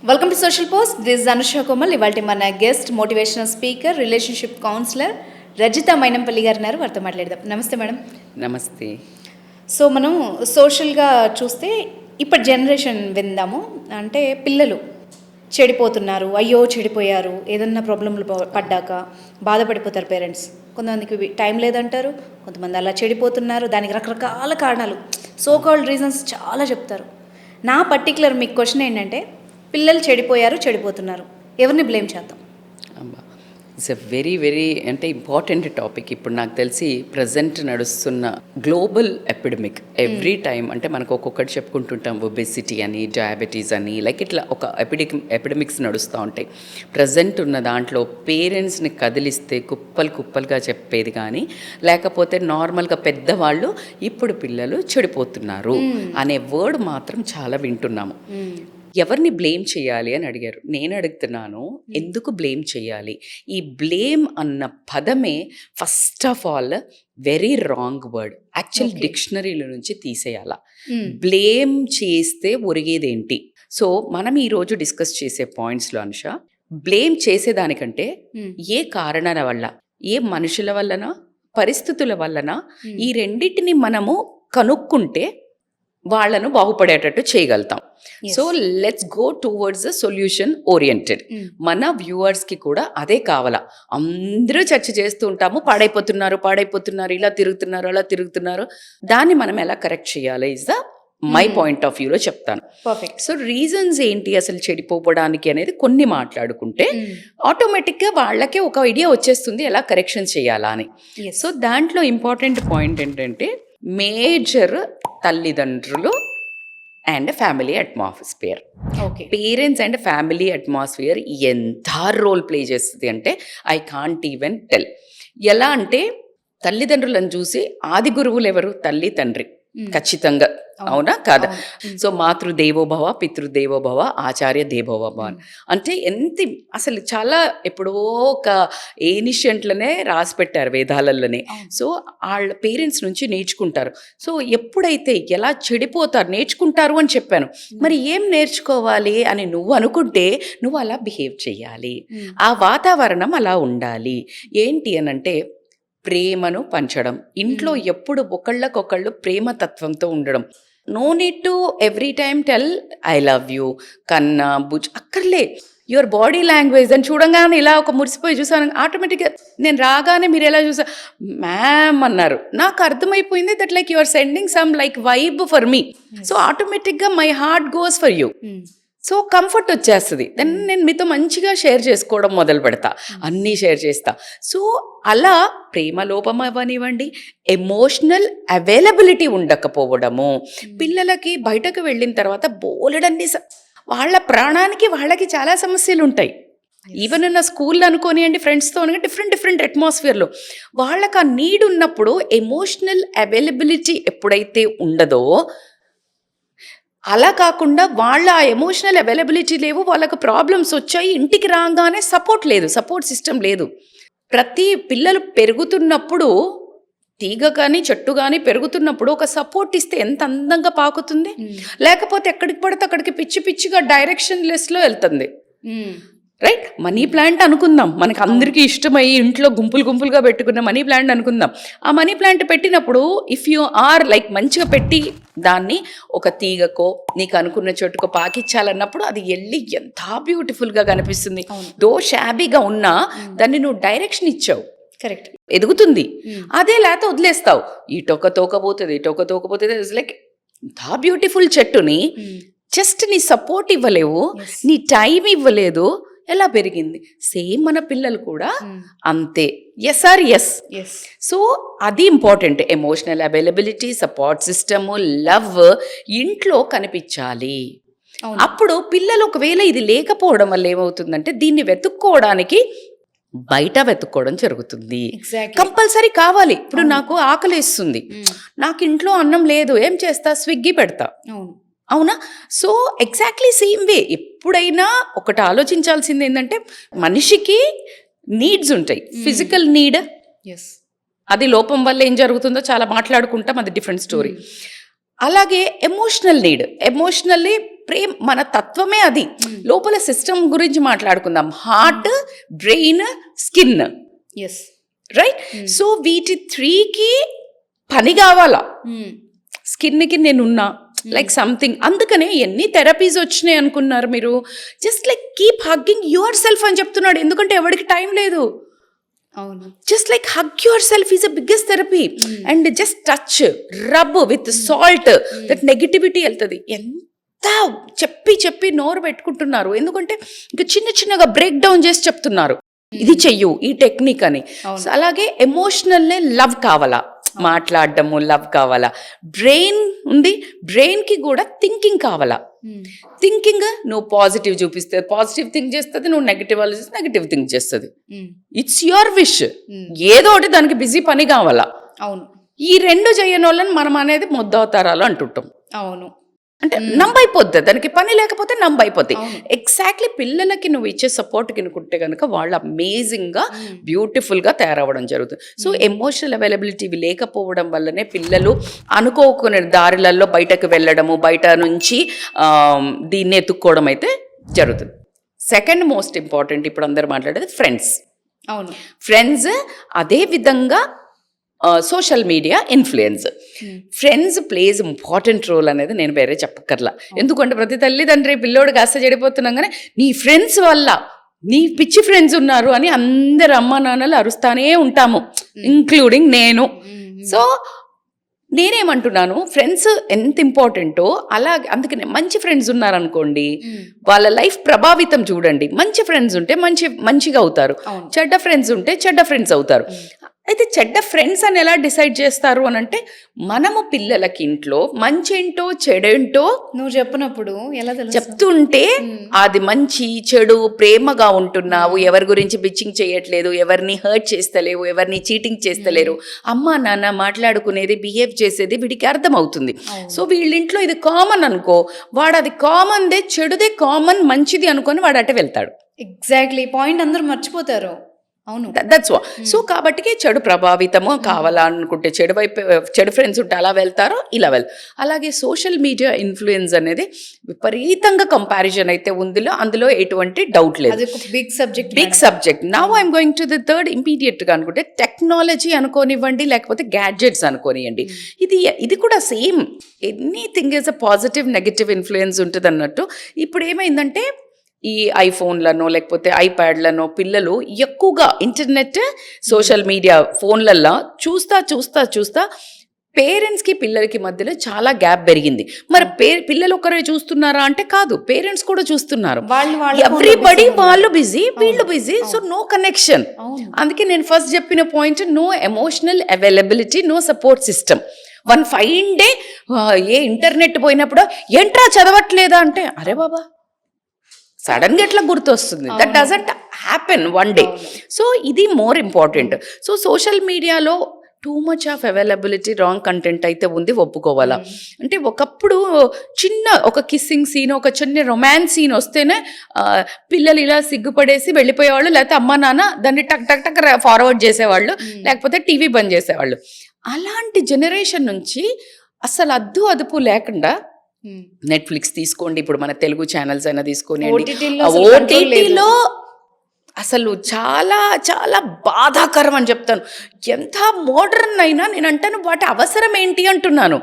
Welcome to social post. This Anusha Komal. ఇవాళ మన guest motivational speaker, relationship counsellor Rajitha Mainampalli గారు ఉన్నారు. వారితో మాట్లాడదాం. నమస్తే మేడం. నమస్తే. సో మనం సోషల్గా చూస్తే ఇప్పటి జనరేషన్ విందాము. అంటే పిల్లలు చెడిపోతున్నారు, అయ్యో చెడిపోయారు, ఏదన్నా ప్రాబ్లంలు పడ్డాక బాధపడిపోతారు పేరెంట్స్. కొంతమందికి టైం లేదంటారు, కొంతమంది అలా చెడిపోతున్నారు. దానికి రకరకాల కారణాలు, సో కాల్డ్ రీజన్స్ చాలా చెప్తారు. నా పర్టికులర్ మీకు క్వశ్చన్ ఏంటంటే, పిల్లలు చెడిపోతున్నారు, ఎవరిని బ్లేమ్ చేద్దాం? ఇట్స్ ఎ వెరీ అంటే ఇంపార్టెంట్ టాపిక్. ఇప్పుడు నాకు తెలిసి ప్రజెంట్ నడుస్తున్న గ్లోబల్ ఎపిడమిక్. ఎవ్రీ టైం అంటే మనకు ఒక్కొక్కటి చెప్పుకుంటుంటాం, ఒబెసిటీ అని, డయాబెటీస్ అని, లైక్ ఇట్లా ఒక ఎపిడమిక్స్ నడుస్తూ ఉంటాయి. ప్రజెంట్ ఉన్న దాంట్లో పేరెంట్స్ని కదిలిస్తే కుప్పలుగా చెప్పేది కానీ, లేకపోతే నార్మల్గా పెద్దవాళ్ళు ఇప్పుడు పిల్లలు చెడిపోతున్నారు అనే వర్డ్ మాత్రం చాలా వింటున్నాము. ఎవరిని బ్లేమ్ చేయాలి అని అడిగారు. నేను అడుగుతున్నాను, ఎందుకు బ్లేమ్ చేయాలి? ఈ బ్లేమ్ అన్న పదమే first of all very wrong word. Actual డిక్షనరీల నుంచి తీసేయాల. బ్లేమ్ చేస్తే ఒరిగేదేంటి? సో మనం ఈరోజు డిస్కస్ చేసే పాయింట్స్లో అనుష, బ్లేమ్ చేసేదానికంటే ఏ కారణాల వల్ల, ఏ మనుషుల వలన, పరిస్థితుల వలన, ఈ రెండింటిని మనము కనుక్కుంటే వాళ్ళను బాగుపడేటట్టు చేయగలుగుతాం. So let's go towards the solution oriented. మన వ్యూవర్స్కి కూడా అదే కావాలా. అందరూ చర్చ చేస్తూ ఉంటాము, పాడైపోతున్నారు, ఇలా తిరుగుతున్నారు, అలా తిరుగుతున్నారు. దాన్ని మనం ఎలా కరెక్ట్ చేయాలి is the my point of వ్యూలో చెప్తాను. సో రీజన్స్ ఏంటి అసలు చెడిపోవడానికి అనేది కొన్ని మాట్లాడుకుంటే ఆటోమేటిక్గా వాళ్ళకే ఒక ఐడియా వచ్చేస్తుంది ఎలా కరెక్షన్ చేయాలా అని. సో దాంట్లో ఇంపార్టెంట్ పాయింట్ ఏంటంటే, మేజర్ తల్లిదండ్రులు and family atmosphere. Parents and family atmosphere ఎంత రోల్ ప్లే చేస్తుంది అంటే ఐ కాంట్ ఈవెన్ టెల్. ఎలా అంటే, తల్లిదండ్రులను చూసి ఆది గురువులు ఎవరు? తల్లి, తండ్రి. ఖచ్చితంగా, అవునా కాదా? సో మాతృదేవోభవ, పితృదేవోభవ, ఆచార్య దేవోభవ అంటే ఎంత అసలు చాలా ఎప్పుడో ఒక ఏనిషియంట్లనే రాసి పెట్టారు వేదాలలోనే. సో వాళ్ళ పేరెంట్స్ నుంచి నేర్చుకుంటారు. సో ఎప్పుడైతే ఎలా చెడిపోతారు నేర్చుకుంటారు అని చెప్పాను. మరి ఏం నేర్చుకోవాలి అని నువ్వు అనుకుంటే నువ్వు అలా బిహేవ్ చేయాలి. ఆ వాతావరణం అలా ఉండాలి. ఏంటి అనంటే, ప్రేమను పంచడం. ఇంట్లో ఎప్పుడు ఒకళ్ళకొకళ్ళు ప్రేమతత్వంతో ఉండడం. No need to every time tell I love you, కన్నా, బుజ్ అక్కర్లే. యువర్ బాడీ లాంగ్వేజ్ అని చూడంగానే ఇలా ఒక మురిసిపోయి చూసాను, ఆటోమేటిక్గా నేను రాగానే మీరు ఎలా చూసా మ్యామ్ అన్నారు, నాకు అర్థమైపోయింది that like you are sending some like vibe for me. So ఆటోమేటిక్గా my heart goes for you. So comfort వచ్చేస్తుంది. దెన్ నేను మీతో మంచిగా షేర్ చేసుకోవడం మొదలు పెడతా, అన్నీ షేర్ చేస్తా. సో అలా ప్రేమ లోపం అవ్వనివ్వండి, ఎమోషనల్ అవైలబిలిటీ ఉండకపోవడము, పిల్లలకి బయటకు వెళ్ళిన తర్వాత బోలెడన్ని వాళ్ళ ప్రాణానికి వాళ్ళకి చాలా సమస్యలు ఉంటాయి. ఈవెన్ నా స్కూల్లో అనుకోనియండి, ఫ్రెండ్స్తో డిఫరెంట్ అట్మాస్ఫియర్లో వాళ్ళకి ఆ నీడ్ ఉన్నప్పుడు ఎమోషనల్ అవైలబిలిటీ ఎప్పుడైతే ఉండదో, అలా కాకుండా వాళ్ళ ఆ ఎమోషనల్ అవైలబిలిటీ లేవు, వాళ్ళకు ప్రాబ్లమ్స్ వచ్చాయి, ఇంటికి రాగానే సపోర్ట్ లేదు, సపోర్ట్ సిస్టమ్ లేదు. ప్రతి పిల్లలు పెరుగుతున్నప్పుడు, తీగ కానీ చెట్టు కానీ పెరుగుతున్నప్పుడు ఒక సపోర్ట్ ఇస్తే ఎంత అందంగా పాకుతుంది. లేకపోతే ఎక్కడికి పడితే అక్కడికి పిచ్చిగా డైరెక్షన్ లెస్లో వెళ్తుంది. రైట్? మనీ ప్లాంట్ అనుకుందాం, మనకు అందరికీ ఇష్టమయ్యి ఇంట్లో గుంపులుగా పెట్టుకున్న మనీ ప్లాంట్ అనుకుందాం. ఆ మనీ ప్లాంట్ పెట్టినప్పుడు ఇఫ్ యు ఆర్ లైక్ మంచిగా పెట్టి దాన్ని ఒక తీగకో నీకు అనుకున్న చోటుకో పాకిచ్చాలన్నప్పుడు అది వెళ్ళి ఎంత బ్యూటిఫుల్గా కనిపిస్తుంది. దో షాబీగా ఉన్నా దాన్ని నువ్వు డైరెక్షన్ ఇచ్చావు, కరెక్ట్, ఎదుగుతుంది. అదే లేకపోతే వదిలేస్తావు, ఇటొక తోకపోతుంది. లైక్ ఎంత బ్యూటిఫుల్ చెట్టుని జస్ట్ నీ సపోర్ట్ ఇవ్వలేవు, నీ టైం ఇవ్వలేదు, ఎలా పెరిగింది? సేమ్ మన పిల్లలు కూడా అంతే. S R S. సో అది important. Emotional availability, support system, love ఇంట్లో కనిపించాలి. అప్పుడు పిల్లలు ఒకవేళ ఇది లేకపోవడం వల్ల ఏమవుతుందంటే, దీన్ని వెతుక్కోవడానికి బయట వెతుక్కోవడం జరుగుతుంది. కంపల్సరీ కావాలి. ఇప్పుడు నాకు ఆకలిస్తుంది, నాకు ఇంట్లో అన్నం లేదు, ఏం చేస్తా? స్విగ్గీ పెడతా, అవునా? సో ఎగ్జాక్ట్లీ సేమ్ వే ఎప్పుడైనా ఒకటి ఆలోచించాల్సింది ఏంటంటే, మనిషికి నీడ్స్ ఉంటాయి. ఫిజికల్ నీడ్, అది లోపం వల్ల ఏం జరుగుతుందో చాలా మాట్లాడుకుంటాం, అది డిఫరెంట్ స్టోరీ. అలాగే ఎమోషనల్ నీడ్, ఎమోషనల్లీ మన తత్వమే అది. లోపల సిస్టమ్ గురించి మాట్లాడుకుందాం. Heart, brain, skin, S right? So వీటి 3కి పని కావాలా. స్కిన్కి నేనున్నా లైక్ సంథింగ్. అందుకనే ఎన్ని థెరపీస్ వచ్చినాయి అనుకున్నారు మీరు? Just like keep hugging your self అని చెప్తున్నాడు. ఎందుకంటే ఎవరికి టైం లేదు. అవును, just like hug your self is a biggest therapy. And just touch, rub with salt, that negativity వెళ్తుంది. ఎంత చెప్పి చెప్పి నోరు పెట్టుకుంటున్నారు. ఎందుకంటే ఇంకా చిన్న చిన్నగా బ్రేక్ డౌన్ చేసి చెప్తున్నారు, ఇది చెయ్యు, ఈ టెక్నిక్ అని. అలాగే ఎమోషనల్ లవ్ కావాలా, మాట్లాడడము లవ్ కావాలా. బ్రెయిన్ ఉంది, బ్రెయిన్కి కూడా థింకింగ్ కావాలా. థింకింగ్ నువ్వు పాజిటివ్ చూపిస్తే పాజిటివ్ థింక్ చేస్తుంది, నువ్వు నెగిటివ్ ఆలోచిస్తే నెగిటివ్ థింక్ చేస్తుంది. It's your wish. ఏదో ఒకటి దానికి బిజీ పని కావాలా. అవును, ఈ 2 చేయని వాళ్ళని మనం అనేది ముద్దవతారాలు అంటుంటాం. అవును, అంటే నంబైపోద్ది, దానికి పని లేకపోతే నంబైపోద్ది. ఎగ్జాక్ట్లీ పిల్లలకి నువ్వు ఇచ్చే సపోర్ట్ కినుకుంటే కనుక వాళ్ళు అమేజింగ్గా బ్యూటిఫుల్గా తయారవ్వడం జరుగుతుంది. సో ఎమోషనల్ అవైలబిలిటీ లేకపోవడం వల్లనే పిల్లలు అనుకోకునే దారులలో బయటకు వెళ్ళడము, బయట నుంచి దీన్ని ఎత్తుక్కోవడం అయితే జరుగుతుంది. సెకండ్ మోస్ట్ ఇంపార్టెంట్ ఇప్పుడు అందరూ మాట్లాడేది ఫ్రెండ్స్. అవును, ఫ్రెండ్స్ అదే విధంగా social media influence. Friends plays important role అనేది నేను వేరే చెప్పక్కర్లా. ఎందుకంటే ప్రతి తల్లిదండ్రి పిల్లోడు కాస్త చెడిపోతున్నాం కానీ నీ ఫ్రెండ్స్ వల్ల, నీ పిచ్చి ఫ్రెండ్స్ ఉన్నారు అని అందరు అమ్మ నాన్నలు అరుస్తానే ఉంటాము, ఇంక్లూడింగ్ నేను. సో నేనేమంటున్నాను, ఫ్రెండ్స్ ఎంత ఇంపార్టెంటో అలాగే అందుకనే మంచి ఫ్రెండ్స్ ఉన్నారనుకోండి, వాళ్ళ లైఫ్ ప్రభావితం చూడండి. మంచి ఫ్రెండ్స్ ఉంటే మంచిగా అవుతారు, చెడ్డ ఫ్రెండ్స్ ఉంటే చెడ్డ ఫ్రెండ్స్ అవుతారు. అయితే చెడ్డ ఫ్రెండ్స్ అని ఎలా డిసైడ్ చేస్తారు అని అంటే, మనము పిల్లలకి ఇంట్లో మంచేంటో చెడేంటో నువ్వు చెప్పినప్పుడు ఎలా చెప్తుంటే అది మంచి చెడు ప్రేమగా ఉంటున్నావు, ఎవరి గురించి బిచ్చింగ్ చేయట్లేదు, ఎవరిని హర్ట్ చేస్తలేవు, ఎవరిని చీటింగ్ చేస్తలేరు, అమ్మ నాన్న మాట్లాడుకునేది బిహేవ్ చేసేది వీడికి అర్థమవుతుంది. సో వీళ్ళింట్లో ఇది కామన్ అనుకో, వాడు అది కామన్దే చెడుదే కామన్ మంచిది అనుకొని వాడు అటే వెళ్తాడు. ఎగ్జాక్ట్లీ పాయింట్ అందరూ మర్చిపోతారు. అవును, దట్స్ వా. సో కాబట్టి చెడు ప్రభావితము కావాలనుకుంటే చెడు ఫ్రెండ్స్ ఉంటే అలా వెళ్తారో ఇలా అలాగే సోషల్ మీడియా ఇన్ఫ్లుయెన్స్ అనేది విపరీతంగా కంపారిజన్ అయితే ఉందిలో, అందులో ఎటువంటి డౌట్ లేదు. Big subject. Now I'm going to the third. Immediate గా అనుకుంటే టెక్నాలజీ అనుకోనివ్వండి, లేకపోతే గ్యాడ్జెట్స్ అనుకోనివ్వండి, ఇది కూడా same. Anything is a positive negative influence ఉంటుంది అన్నట్టు. ఇప్పుడు ఏమైందంటే ఈ ఐఫోన్లను లేకపోతే ఐప్యాడ్లను పిల్లలు ఎక్కువగా ఇంటర్నెట్, సోషల్ మీడియా, ఫోన్లల్లో చూస్తా పేరెంట్స్కి పిల్లలకి మధ్యలో చాలా గ్యాప్ పెరిగింది. మరి పిల్లలు ఒకరే చూస్తున్నారా అంటే కాదు, పేరెంట్స్ కూడా చూస్తున్నారు. ఎవ్రీబడి వాళ్ళు బిజీ, వీళ్ళు బిజీ, సో నో కనెక్షన్. అందుకే నేను ఫస్ట్ చెప్పిన point, no emotional availability, no support system. One fine day a internet పోయినప్పుడు ఏంట్రా చదవట్లేదా అంటే, అరే బాబా సడన్ గా ఎట్లా గుర్తొస్తుంది. That doesn't happen one day. So ఇది మోర్ ఇంపార్టెంట్. సో సోషల్ మీడియాలో too much of availability, wrong content అయితే ఉంది, ఒప్పుకోవాలా. అంటే ఒకప్పుడు ఒక కిస్సింగ్ సీన్, ఒక చిన్న రొమాన్స్ సీన్ వస్తేనే పిల్లలు ఇలా సిగ్గుపడేసి వెళ్ళిపోయేవాళ్ళు, లేకపోతే అమ్మ నాన్న దాన్ని టక్ టక్ టక్ ఫార్వర్డ్ చేసేవాళ్ళు, లేకపోతే టీవీ బంద్ చేసేవాళ్ళు. అలాంటి జనరేషన్ నుంచి అసలు అదుపు లేకుండా నెట్ఫ్లిక్స్ తీసుకోండి, ఇప్పుడు మన తెలుగు ఛానల్స్ అయినా తీసుకొని, ఓటీటీలో అసలు చాలా చాలా బాధాకరం అని చెప్తాను. ఎంత మోడర్న్ అయినా నేను అంటాను వాటి అవసరం ఏంటి అంటున్నాను.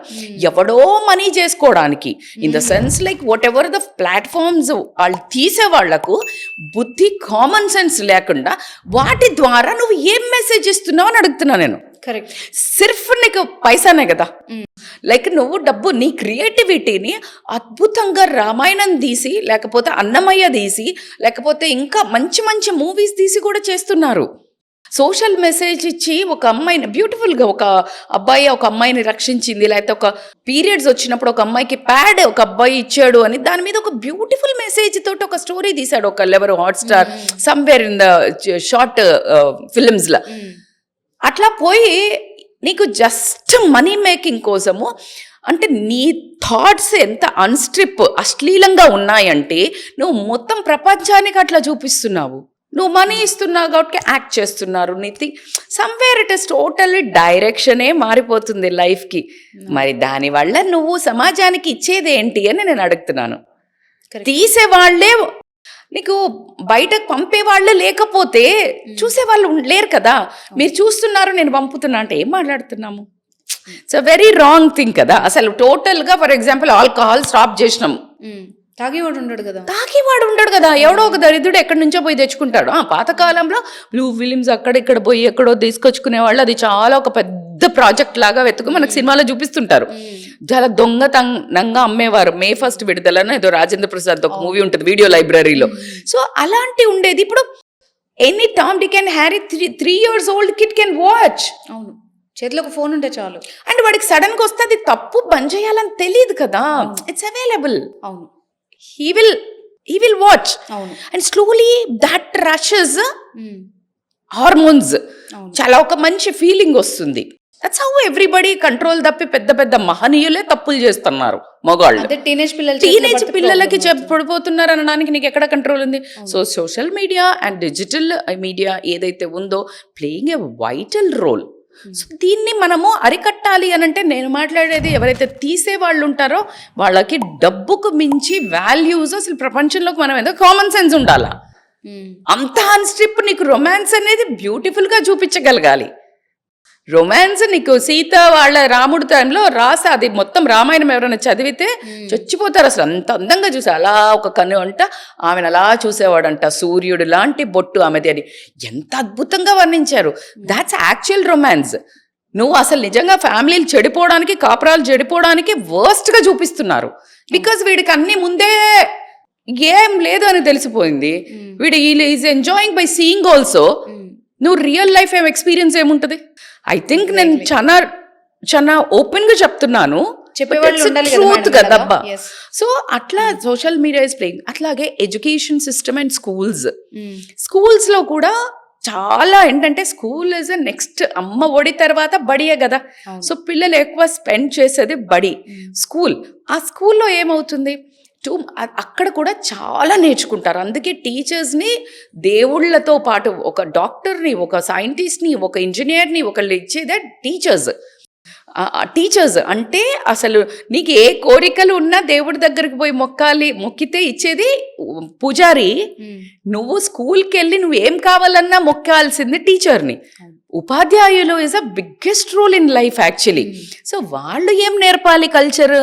ఎవడో మనీ చేసుకోవడానికి, in the sense like what ever the platforms వాళ్ళు తీసే వాళ్లకు బుద్ధి, కామన్ సెన్స్ లేకుండా వాటి ద్వారా నువ్వు ఏం మెసేజ్ ఇస్తున్నావు అని అడుగుతున్నా నేను. కరెక్ట్. సిర్ఫ్ నీకు పైసానే కదా, లైక్ నువ్వు డబ్బు, నీ క్రియేటివిటీని అద్భుతంగా రామాయణం తీసి, లేకపోతే అన్నమయ్య తీసి, లేకపోతే ఇంకా మంచి మంచి మూవీస్ తీసి కూడా చేస్తున్నారు. సోషల్ మెసేజ్ ఇచ్చి ఒక అమ్మాయిని బ్యూటిఫుల్గా, ఒక అబ్బాయి ఒక అమ్మాయిని రక్షించింది, లేకపోతే ఒక పీరియడ్స్ వచ్చినప్పుడు ఒక అమ్మాయికి ప్యాడ్ ఒక అబ్బాయి ఇచ్చాడు అని దాని మీద ఒక బ్యూటిఫుల్ మెసేజ్ తోటి ఒక స్టోరీ తీశాడు ఒకళ్ళెవరు, Hotstar somewhere in the short ఫిలిమ్స్లో. అట్లా పోయి నీకు జస్ట్ మనీ మేకింగ్ కోసము, అంటే నీ థాట్స్ ఎంత అశ్లీలంగా ఉన్నాయంటే నువ్వు మొత్తం ప్రపంచానికి అట్లా చూపిస్తున్నావు. నువ్వు మనీ ఇస్తున్నావు కాబట్టి యాక్ట్ చేస్తున్నారు. నీతి సమ్వేర్ ఇట్ ఇస్ టోటల్లీ డైరెక్షనే మారిపోతుంది లైఫ్కి. మరి దానివల్ల నువ్వు సమాజానికి ఇచ్చేది ఏంటి అని నేను అడుగుతున్నాను. తీసేవాళ్లే నీకు బయటకు పంపే వాళ్ళే లేకపోతే చూసేవాళ్ళు లేరు కదా. మీరు చూస్తున్నారు, నేను పంపుతున్నా అంటే ఏం మాట్లాడుతున్నాము? It's a very wrong thing కదా. అసలు టోటల్గా ఫర్ ఎగ్జాంపుల్ ఆల్కహాల్ స్టాప్ చేసినాం, తాగేవాడు ఉండడు కదా. ఎవడో ఒక దరిద్రుడు ఎక్కడి నుంచో పోయి తెచ్చుకుంటాడు. పాతకాలంలో బ్లూ ఫిలిమ్స్ అక్కడెక్కడ పోయి ఎక్కడో తీసుకొచ్చుకునే వాళ్ళు, అది చాలా ఒక పెద్ద ప్రాజెక్ట్ లాగా వెతుకు మనకు సినిమాలో చూపిస్తుంటారు. చాలా దొంగతనంగా అమ్మేవారు. May 1 విడుదలను ఏదో రాజేంద్ర ప్రసాద్ ఒక మూవీ ఉంటుంది వీడియో లైబ్రరీలో. సో అలాంటి ఉండేది. ఇప్పుడు any Tom Dick and Harry 3 years old kid can watch. అవును, చేతిలో ఒక ఫోన్ ఉంటే చాలు. అండ్ వాడికి సడన్ గా వస్తే అది తప్పు బంద్ చేయాలని తెలియదు కదా. It's available. అవును, he will watch. అవును. and slowly that rushes hormones. చాలా ఒక మంచి ఫీలింగ్ వస్తుంది. దట్స్ హౌ ఎవ్రీబడి కంట్రోల్ తప్పి పెద్ద పెద్ద మహనీయులే తప్పులు చేస్తున్నారు మగాళ్ళు. టీనేజ్ పిల్లలకి పడిపోతున్నారు అనడానికి నీకు ఎక్కడ కంట్రోల్ ఉంది? So social media and digital media ఏదైతే ఉందో playing a vital role. So దీన్ని మనము అరికట్టాలి అని అంటే నేను మాట్లాడేది ఎవరైతే తీసే వాళ్ళు ఉంటారో వాళ్ళకి డబ్బుకు మించి వాల్యూస్ అసలు ప్రపంచంలోకి మనం ఏదో కామన్ సెన్స్ ఉండాలా. అంత అన్స్ట్రిప్ నీకు రొమాన్స్ అనేది బ్యూటిఫుల్గా చూపించగలగాలి. రొమాన్స్ నీకు సీత వాళ్ళ రాముడి టైంలో రాసా, అది మొత్తం రామాయణం ఎవరైనా చదివితే చచ్చిపోతారు. అసలు అంత అందంగా చూసా, అలా ఒక కన్ను అంట ఆమెను అలా చూసేవాడంట, సూర్యుడు లాంటి బొట్టు ఆమెది అని ఎంత అద్భుతంగా వర్ణించారు. That's actual romance. నువ్వు అసలు నిజంగా ఫ్యామిలీలు చెడిపోవడానికి, కాపురాలు చెడిపోవడానికి వర్స్ట్గా చూపిస్తున్నారు. బికాజ్ వీడికి అన్ని ముందే ఏం లేదు అని తెలిసిపోయింది. వీడు is enjoying by seeing also. నువ్వు రియల్ లైఫ్ ఎక్స్పీరియన్స్ ఏముంటుంది? ఐ థింక్ నేను చాలా ఓపెన్ గా చెప్తున్నాను, ట్రూత్ కదబ్బా. సో అట్లా సోషల్ మీడియా ఇస్ ప్లేయింగ్. అట్లాగే ఎడ్యుకేషన్ సిస్టమ్ అండ్ స్కూల్స్ లో కూడా చాలా ఏంటంటే స్కూల్ ఇస్ నెక్స్ట్ అమ్మ ఒడి తర్వాత బడియే కదా. సో పిల్లలు ఎక్కువ స్పెండ్ చేసేది బడి, స్కూల్. ఆ స్కూల్లో ఏమవుతుంది, అక్కడ కూడా చాలా నేర్చుకుంటారు. అందుకే టీచర్స్ని దేవుళ్ళతో పాటు ఒక డాక్టర్ని, ఒక సైంటిస్ట్ని, ఒక ఇంజనీర్ని ఒకళ్ళు ఇచ్చేదే టీచర్స్ అంటే అసలు నీకు ఏ కోరికలు ఉన్నా దేవుడి దగ్గరికి పోయి మొక్కితే ఇచ్చేది పూజారి. నువ్వు స్కూల్కి వెళ్ళి నువ్వు ఏం కావాలన్నా మొక్కాల్సింది టీచర్ని. ఉపాధ్యాయులు is a biggest role in life actually. So వాళ్ళు ఏం నేర్పాలి కల్చర్,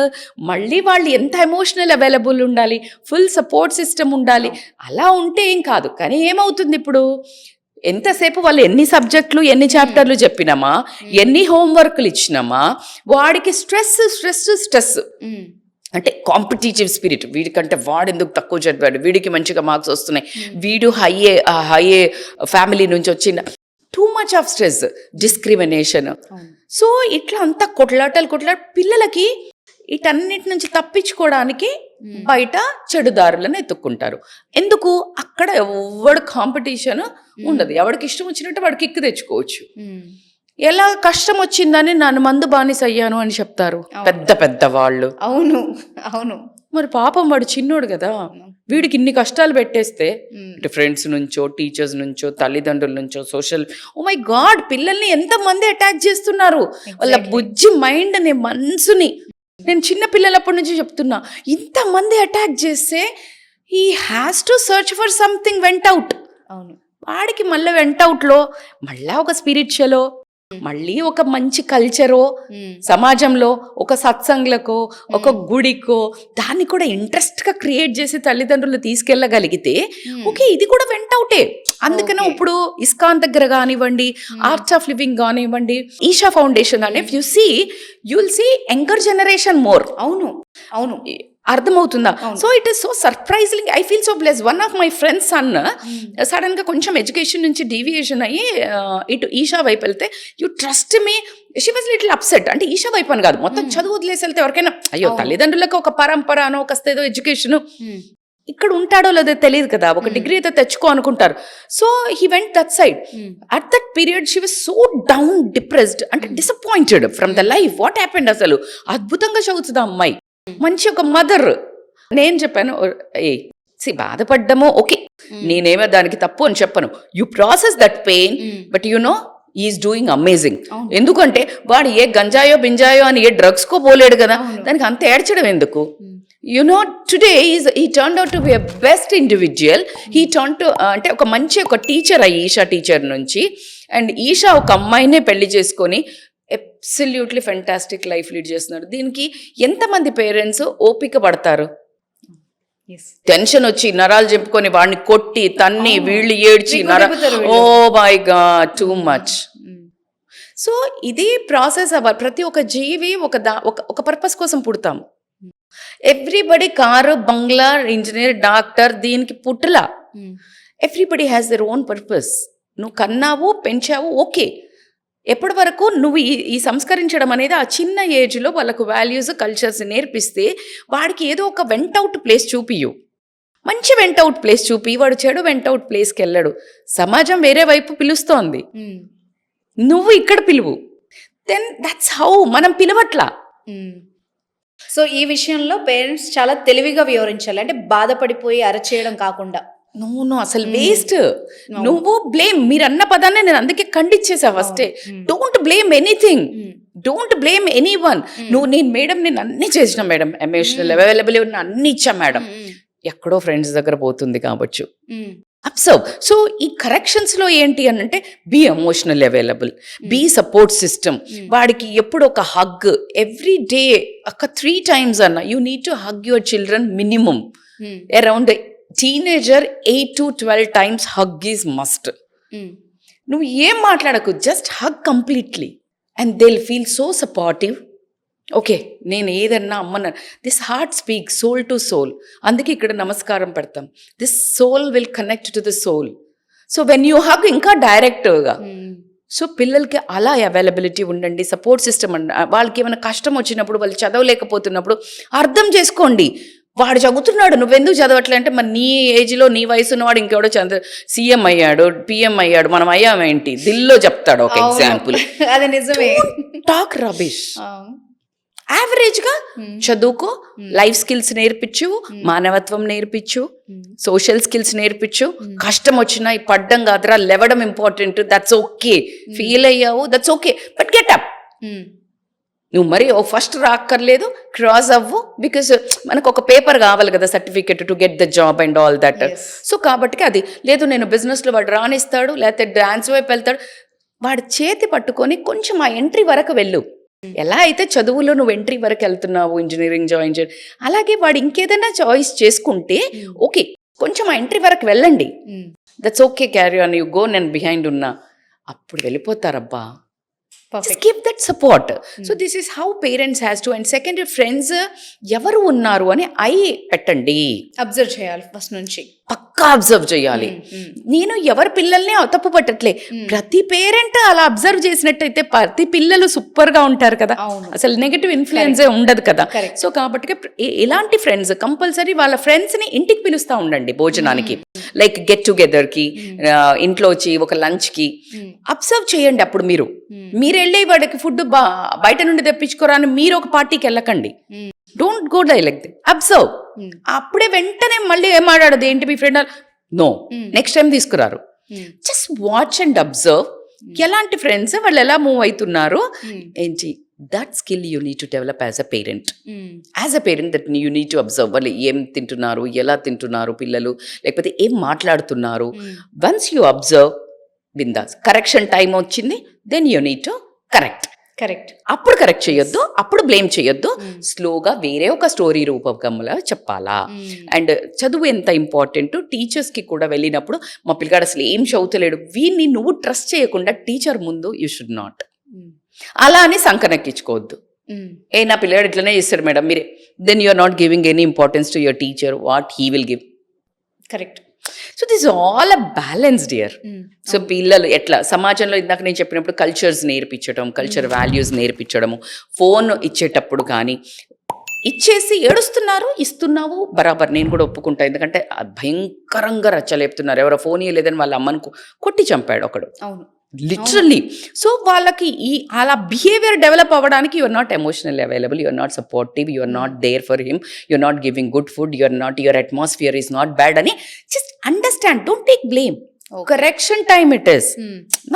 మళ్ళీ వాళ్ళు ఎంత ఎమోషనల్ అవైలబుల్ ఉండాలి, ఫుల్ సపోర్ట్ సిస్టమ్ ఉండాలి. అలా ఉంటే ఏం కాదు. కానీ ఏమవుతుంది ఇప్పుడు, ఎంతసేపు వాళ్ళు ఎన్ని సబ్జెక్టులు ఎన్ని చాప్టర్లు చెప్పినామా, ఎన్ని హోంవర్క్లు ఇచ్చినామా, వాడికి స్ట్రెస్ అంటే కాంపిటీటివ్ స్పిరిట్. వీడికంటే వాడు ఎందుకు తక్కువ చదివాడు, వీడికి మంచిగా మార్క్స్ వస్తున్నాయి, వీడు హైయే ఫ్యామిలీ నుంచి వచ్చిన too much of stress, discrimination. So ఇట్లా అంతా కొట్లాటలు పిల్లలకి వీటన్నిటి నుంచి తప్పించుకోవడానికి బయట చెడుదారులను ఎత్తుక్కుంటారు. ఎందుకు? అక్కడ ఎవడు కాంపిటీషన్ ఉండదు, ఎవడికి ఇష్టం వచ్చినట్టు వాడికి కిక్కు తెచ్చుకోవచ్చు. ఎలా కష్టం వచ్చిందని నన్ను మందు బానిస అయ్యాను అని చెప్తారు పెద్ద వాళ్ళు. అవును. మరి పాపం వాడు చిన్నోడు కదా, వీడికి ఇన్ని కష్టాలు పెట్టేస్తే ఫ్రెండ్స్ నుంచో, టీచర్స్ నుంచో, తల్లిదండ్రుల నుంచో, సోషల్, ఓ మై గాడ్, పిల్లల్ని ఎంతమంది అటాక్ చేస్తున్నారు. వాళ్ళ బుజ్జి మైండ్ని, మనసుని. నేను చిన్న పిల్లలప్పటి నుంచి చెప్తున్నా, ఇంతమంది అటాక్ చేస్తే he has to search for something went out. అవును, వాడికి మళ్ళీ వెంట్ అవుట్లో మళ్ళా ఒక స్పిరిచువలో, మళ్ళీ ఒక మంచి కల్చరో, సమాజంలో ఒక సత్సంగ్లకో, ఒక గుడికో, దాన్ని కూడా ఇంట్రెస్ట్గా క్రియేట్ చేసి తల్లిదండ్రులు తీసుకెళ్ళగలిగితే ఓకే, ఇది కూడా వెంట్ అవుటే. అందుకనే ఇప్పుడు ఇస్కాన్ దగ్గర కానివ్వండి, ఆర్ట్స్ ఆఫ్ లివింగ్ కానివ్వండి, ఈషా ఫౌండేషన్ అని you will see younger generation more. అవును, అర్థమవుతుందా? So it is so surprising. I feel so bless. One of my friends son sudden గా కొంచెం ఎడ్యుకేషన్ నుంచి డీవియేషన్ అయ్యి ఇటు ఈషా వైపు వెళ్తే, you trust me, she was little upset. అంటే ఈషా వైపు అని కాదు, మొత్తం చదువు వదిలేసి వెళ్తే ఎవరికైనా అయ్యో, తల్లిదండ్రులకు ఒక పరంపర అనో, ఒక ఏదో ఎడ్యుకేషన్, ఇక్కడ ఉంటాడో లేదో తెలియదు కదా, ఒక డిగ్రీ అయితే తెచ్చుకో అనుకుంటారు. So he went that side. At that period she was so down, depressed, అంటే disappointed from the life. What happened అసలు? అద్భుతంగా చదువుతుంది ఆ అమ్మాయి, మంచి ఒక మదర్. నేను చెప్పాను, బాధపడ్డమో ఓకే, నేనేమో దానికి తప్పు అని చెప్పను. You process that pain, but you know is doing amazing. ఎందుకంటే వాడు ఏ గంజాయో బింజాయో అని ఏ డ్రగ్స్కో పోలేడు కదా, దానికి అంత ఏడ్చడం ఎందుకు? today he turned out to be a best individual. He turned to అంటే ఒక మంచి ఒక టీచర్ అయ్యి ఈషా టీచర్ నుంచి, అండ్ ఈషా ఒక అమ్మాయినే పెళ్లి చేసుకొని అబ్సల్యూట్లీ ఫెంటాస్టిక్ లైఫ్ లీడ్ చేస్తున్నాడు. దీనికి ఎంతమంది పేరెంట్స్ ఓపిక పడతారు? టెన్షన్ వచ్చి నరాలు చెప్పుకొని వాడిని కొట్టి తన్ని వీళ్ళు ఏడ్చి oh my god too much. So ఇది ప్రాసెస్ అవ్వాలి. ప్రతి ఒక్క జీవి ఒక పర్పస్ కోసం పుడతాం. ఎవ్రీబడి కారు, బంగ్లా, ఇంజనీర్, డాక్టర్ దీనికి పుట్టలా. Everybody has their own purpose. నువ్వు కన్నావు, పెంచావు, ఓకే. ఎప్పటి వరకు నువ్వు ఈ సంస్కరించడం అనేది ఆ చిన్న ఏజ్లో వాళ్ళకు వాల్యూస్, కల్చర్స్ నేర్పిస్తే వాడికి ఏదో ఒక వెంట్ అవుట్ ప్లేస్ చూపియు. మంచి వెంట్ అవుట్ ప్లేస్ చూపి వాడు చెడు వెంట్ అవుట్ ప్లేస్కి వెళ్ళాడు. సమాజం వేరే వైపు పిలుస్తోంది, నువ్వు ఇక్కడ పిలువు. Then that's how. మనం పిలవట్లా. సో ఈ విషయంలో పేరెంట్స్ చాలా తెలివిగా వివరించాలి. అంటే బాధపడిపోయి అరచేయడం కాకుండా. నువ్వు అసలు వేస్ట్. నువ్వు బ్లేమ్, మీరు అన్న పదాన్ని నేను అందుకే ఖండించేసా ఫస్టే. Don't blame anything, don't blame any one. నేను మేడం, నేను అన్ని చేసిన మేడం, ఎమోషనల్ అవైలబుల్ అన్ని ఇచ్చా మేడం. ఎక్కడో ఫ్రెండ్స్ దగ్గర పోతుంది కావచ్చు. అబ్జర్వ్. సో ఈ కరెక్షన్స్లో ఏంటి అని అంటే be emotional available, be support system. వాడికి ఎప్పుడు ఒక హగ్ ఎవ్రీ డే, ఒక 3 times అన్న you need to hug your children minimum. Around teenager 8 to 12 times hug is must. నువ్వు ఏం మాట్లాడకు, just hug completely and they will feel so supportive. Okay, నేను ఏదన్నా అమ్మన్నా, this heart speak soul to soul. అందుకే ఇక్కడ నమస్కారం పెడతాం. This soul will connect to the soul. So when you hug ఇంకా డైరెక్ట్గా. సో పిల్లలకి అలా అవైలబిలిటీ ఉండండి, సపోర్ట్ సిస్టమ్ అండి. వాళ్ళకి ఏమైనా కష్టం వచ్చినప్పుడు, వాళ్ళు చదవలేకపోతున్నప్పుడు అర్థం చేసుకోండి. వాడు చదువుతున్నాడు, నువ్వెందుకు చదవట్లే అంటే, మరి నీ ఏజ్లో నీ వయసు ఉన్నవాడు ఇంకెవడో సీఎం అయ్యాడు, పిఎం అయ్యాడు, మనం అయ్యామేంటి దిల్లో చెప్తాడు ఒక ఎగ్జాంపుల్. అది నిజమే. Talk rubbish. యావరేజ్గా చదువుకో, లైఫ్ స్కిల్స్ నేర్పించు, మానవత్వం నేర్పించు, సోషల్ స్కిల్స్ నేర్పించు. కష్టం వచ్చినా ఈ పడ్డం కాదురా, లేవడం ఇంపార్టెంట్. That's okay. ఫీల్ అయ్యావు, that's okay, but get up. నువ్వు మరి ఫస్ట్ రాక్కర్లేదు, క్రాస్ అవ్వు. బికాస్ మనకు ఒక పేపర్ కావాలి కదా, certificate to get the job and all that. So కాబట్టి అది లేదు, నేను బిజినెస్లో వాడు రాణిస్తాడు, లేకపోతే డాన్స్ వైపు వెళ్తాడు, వాడి చేతి పట్టుకొని కొంచెం ఆ ఎంట్రీ వరకు వెళ్ళు. ఎలా అయితే చదువులో నువ్వు ఎంట్రీ వరకు వెళ్తున్నావు, ఇంజనీరింగ్ జాయిన్ చేయ, అలాగే వాడు ఇంకేదైనా చాయిస్ చేసుకుంటే ఓకే, కొంచెం ఆ ఎంట్రీ వరకు వెళ్ళండి. That's okay, carry on, you go, నేను బిహైండ్ ఉన్నా. అప్పుడు వెళ్ళిపోతారబ్బా. Just give that support. So this is how parents has to. And second, friends ఎవరు ఉన్నారు అని పెట్టండి. అబ్జర్వ్ చేయాలి ఫస్ట్ నుంచి, పక్కా అబ్జర్వ్ చేయాలి. నేను ఎవరి పిల్లల్ని తప్పు పట్టట్లే, ప్రతి పేరెంట్ అలా అబ్జర్వ్ చేసినట్టయితే ప్రతి పిల్లలు సూపర్ గా ఉంటారు కదా, అసలు నెగటివ్ ఇన్ఫ్లుయెన్సే ఉండదు కదా. సో కాబట్టి ఇలాంటి ఫ్రెండ్స్ కంపల్సరీ వాళ్ళ ఫ్రెండ్స్ ని ఇంటికి పిలుస్తూ ఉండండి భోజనానికి, లైక్ గెట్ టుగెదర్ కి, ఇంట్లో వచ్చి ఒక లంచ్ కి. అబ్జర్వ్ చేయండి. అప్పుడు మీరు వెళ్ళి వాడికి ఫుడ్ బయట నుండి తెప్పించుకోరా అని మీరు ఒక పార్టీకి వెళ్ళకండి. Don't go like that. Observe. అప్పుడే వెంటనే మళ్ళీ ఏం మాట్లాడదు, ఏంటి మీ ఫ్రెండ్, నో, నెక్స్ట్ టైం తీసుకురారు. Just watch and observe. ఎలాంటి ఫ్రెండ్స్, వాళ్ళు ఎలా మూవ్ అవుతున్నారు ఏంటి. That skill you need to develop as a parent. As a parent, that you need to observe వాళ్ళు ఏం తింటున్నారు, ఎలా తింటున్నారు పిల్లలు, లేకపోతే ఏం మాట్లాడుతున్నారు. Once you observe, బిందాస్. కరెక్షన్ టైం వచ్చింది, then you need to correct. అప్పుడు కరెక్ట్ చేయొద్దు, అప్పుడు బ్లేమ్ చేయొద్దు. స్లోగా వేరే ఒక స్టోరీ రూపకంలో చెప్పాలా. అండ్ చదువు ఎంత ఇంపార్టెంట్. టీచర్స్కి కూడా వెళ్ళినప్పుడు, మా పిల్లగాడు అసలు ఏం చదువుతలేడు, వీడిని నువ్వు ట్రస్ట్ చేయకుండా టీచర్ ముందు యూ షుడ్ నాట్ అలా అని సంకనెక్కించుకోవద్దు. నా పిల్లగాడు ఇట్లనే చేస్తాడు మేడం మీరే, then you are not giving any importance to your teacher, what he will give. Correct. So this all a balance dear. So పిల్లలు ఎట్లా సమాజంలో, ఇందాక నేను చెప్పినప్పుడు కల్చర్స్ నేర్పించడం, కల్చర్ వాల్యూస్ నేర్పించడము. ఫోన్ ఇచ్చేటప్పుడు కానీ ఇచ్చేసి ఏడుస్తున్నారు, ఇస్తున్నావు బరాబర్, నేను కూడా ఒప్పుకుంటా. ఎందుకంటే భయంకరంగా రచ్చలేపుతున్నారు. ఎవరో ఫోన్ ఇవ్వలేదని వాళ్ళ అమ్మను కొట్టి చంపాడు ఒకడు, లిటరల్లీ. సో వాళ్ళకి అలా బిహేవియర్ డెవలప్ అవ్వడానికి you are not emotionally available, you are not supportive, you are not there for him, you are not giving good food, your atmosphere is not bad అని just understand. Don't take blame. Correction time it is,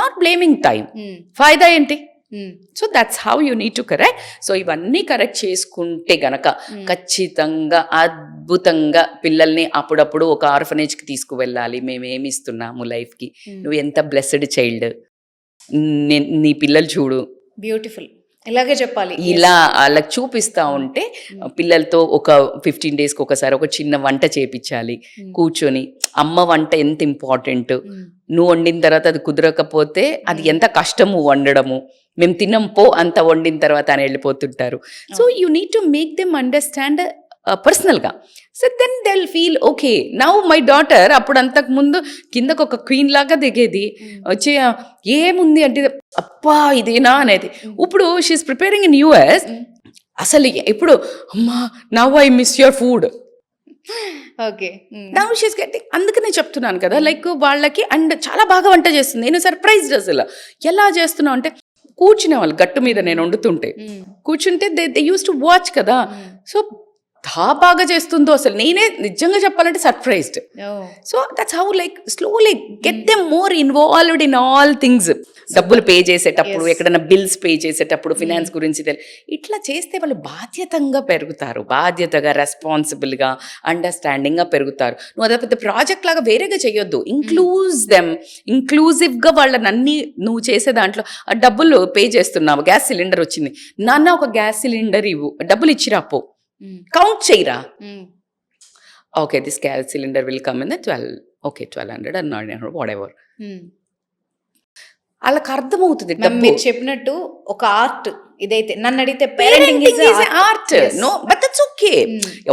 not blaming time. ఫాయిదా ఏంటి? So that's how you need to correct. So ఇవన్నీ correct చేసుకుంటే గనక ఖచ్చితంగా అద్భుతంగా పిల్లల్ని అప్పుడప్పుడు ఒక ఆర్ఫనేజ్కి తీసుకువెళ్ళాలి. మేమేమి ఇస్తున్నాము లైఫ్కి, నువ్వు ఎంత బ్లెస్డ్ చైల్డ్, నీ పిల్లలు చూడు, బ్యూటిఫుల్, ఇలాగే చెప్పాలి. ఇలా వాళ్ళకి చూపిస్తూ ఉంటే పిల్లలతో ఒక 15 daysకి ఒకసారి ఒక చిన్న వంట చేపించాలి కూర్చొని. అమ్మ వంట ఎంత ఇంపార్టెంట్, నువ్వు వండిన తర్వాత అది కుదరకపోతే అది ఎంత కష్టము వండడము, మేము తినం పో అంత వండిన తర్వాత అని వెళ్ళిపోతుంటారు. So you need to make them understand పర్సనల్గా. So then they'll feel okay now my daughter. అప్పుడు అంతకు ముందు కిందకు ఒక క్వీన్ లాగా దిగేది, వచ్చి ఏముంది అంటే అప్పా ఇదేనా అనేది. ఇప్పుడు షీఈస్ ప్రిపేరింగ్ ఇన్ US. అసలు ఇప్పుడు అమ్మా now I miss your food, okay now she's getting. అందుకనే చెప్తున్నాను కదా లైక్ వాళ్ళకి. అండ్ చాలా బాగా వంట చేస్తుంది. నేను సర్ప్రైజ్డ్ అసలు. ఎలా చేస్తున్నావు అంటే కూర్చునే వాళ్ళు గట్టు మీద నేను వండుతుంటే కూర్చుంటే దే యూస్ టు వాచ్ కదా. సో బాగా చేస్తుందో అసలు నేనే నిజంగా చెప్పాలంటే surprised. So that's how like slowly get them more involved in all things. డబ్బులు పే చేసేటప్పుడు, ఎక్కడైనా బిల్స్ పే చేసేటప్పుడు, ఫినాన్స్ గురించి ఇట్లా చేస్తే వాళ్ళు బాధ్యతంగా పెరుగుతారు, బాధ్యతగా రెస్పాన్సిబుల్గా అండర్స్టాండింగ్గా పెరుగుతారు. నువ్వు అదే పెద్ద ప్రాజెక్ట్ లాగా వేరేగా చేయొద్దు. ఇంక్లూజివ్గా వాళ్ళని అన్ని నువ్వు చేసే దాంట్లో డబ్బులు పే చేస్తున్నావు. గ్యాస్ సిలిండర్ వచ్చింది నాన్న, ఒక గ్యాస్ సిలిండర్ ఇవ్వు, డబ్బులు ఇచ్చిరాపో, కౌంట్ చేయరా. Okay this gas cylinder will come in 1200 or 900 whatever. వాళ్ళకి అర్థమవుతుంది. మీరు చెప్పినట్టు ఒక ఆర్ట్ ఇదైతే. నన్ను అడిగితే parenting is art. No but that's okay.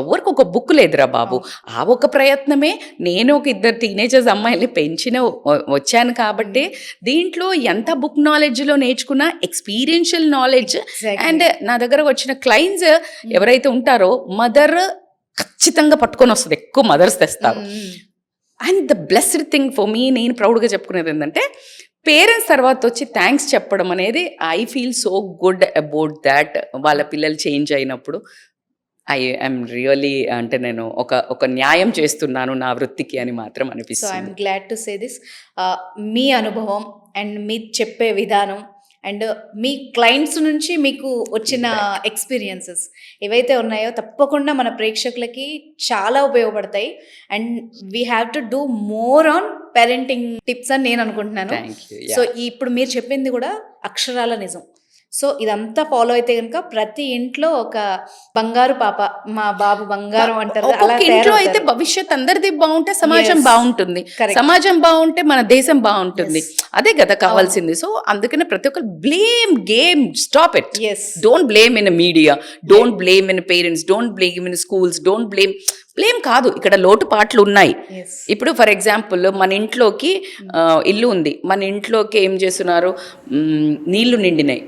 ఎవరికి ఒక బుక్ లేదురా బాబు. ఆ ఒక ప్రయత్నమే. నేను ఒక 2 టీనేజర్స్ అమ్మాయిల్ని పెంచిన వచ్చాను కాబట్టి దీంట్లో ఎంత బుక్ నాలెడ్జ్లో నేర్చుకున్నా ఎక్స్పీరియన్షియల్ నాలెడ్జ్. అండ్ నా దగ్గర వచ్చిన క్లయింట్స్ ఎవరైతే ఉంటారో మదర్ ఖచ్చితంగా పట్టుకొని వస్తుంది. ఎక్కువ మదర్స్ తెస్తారు. And the blessed thing for me, నేను ప్రౌడ్గా చెప్పుకునేది ఏంటంటే పేరెంట్స్ తర్వాత వచ్చి థ్యాంక్స్ చెప్పడం అనేది. I feel so good about that. వాళ్ళ పిల్లలు చేంజ్ అయినప్పుడు ఐఎమ్ రియలీ అంటే నేను ఒక న్యాయం చేస్తున్నాను నా వృత్తికి అని మాత్రం అనిపిస్తుంది. So I'm glad to say this. మీ అనుభవం అండ్ మీ చెప్పే విధానం అండ్ మీ క్లయింట్స్ నుంచి మీకు వచ్చిన ఎక్స్పీరియన్సెస్ ఏవైతే ఉన్నాయో తప్పకుండా మన ప్రేక్షకులకి చాలా ఉపయోగపడతాయి. And we have to do more on parenting tips అని నేను అనుకుంటున్నాను. సో ఇప్పుడు మీరు చెప్పింది కూడా అక్షరాల నిజం. సో ఇదంతా ఫాలో అయితే కనుక ప్రతి ఇంట్లో ఒక బంగారు పాప, మా బాబు బంగారం అంటారు. అలా ఇంట్లో అయితే భవిష్యత్ అందరిది బాగుంటే సమాజం బాగుంటుంది, సమాజం బాగుంటే మన దేశం బాగుంటుంది. అదే కదా కావాల్సింది. సో అందుకనే ప్రతి ఒక్కరు blame game, stop it. Don't blame in media, don't blame in parents, don't blame in schools, don't blame కాదు. ఇక్కడ లోటుపాట్లు ఉన్నాయి. ఇప్పుడు ఫర్ ఎగ్జాంపుల్ మన ఇంట్లోకి ఇల్లు ఉంది, మన ఇంట్లోకి ఏం చేస్తున్నారు, నీళ్లు నిండినాయి.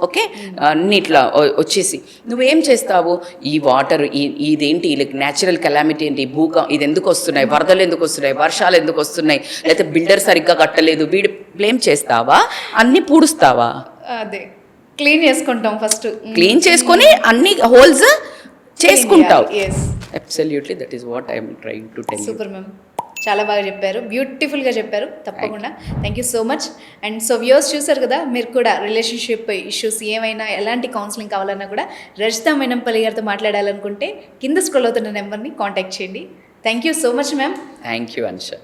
ఓకే అన్ని ఇట్లా వచ్చేసి నువ్వేం చేస్తావు, ఈ వాటర్ ఇదేంటి, న్యాచురల్ కెలామిటీ ఏంటి, ఇది ఎందుకు వస్తున్నాయి, వరదలు ఎందుకు వస్తున్నాయి, వర్షాలు ఎందుకు వస్తున్నాయి, లేకపోతే బిల్డర్ సరిగ్గా కట్టలేదు, వీడు బ్లేమ్ చేస్తావా, అన్ని పూడుస్తావా? అదే క్లీన్ చేసుకుంటాం, ఫస్ట్ క్లీన్ చేసుకొని అన్ని హోల్స్ చేసుకుంటావు. Absolutely that is what I'm trying to tell you. Super ma'am, చాలా బాగా చెప్పారు, బ్యూటిఫుల్గా చెప్పారు. తప్పకుండా thank you so much. And so viewers చూసారు కదా, మీరు కూడా రిలేషన్షిప్ ఇష్యూస్ ఏమైనా ఎలాంటి కౌన్సిలింగ్ కావాలన్నా కూడా రజితా మైనంపల్లి గారితో మాట్లాడాలనుకుంటే కింద స్క్రోల్ అవుతున్న నెంబర్ని కాంటాక్ట్ చేయండి. Thank you so much ma'am. Thank you అన్షా.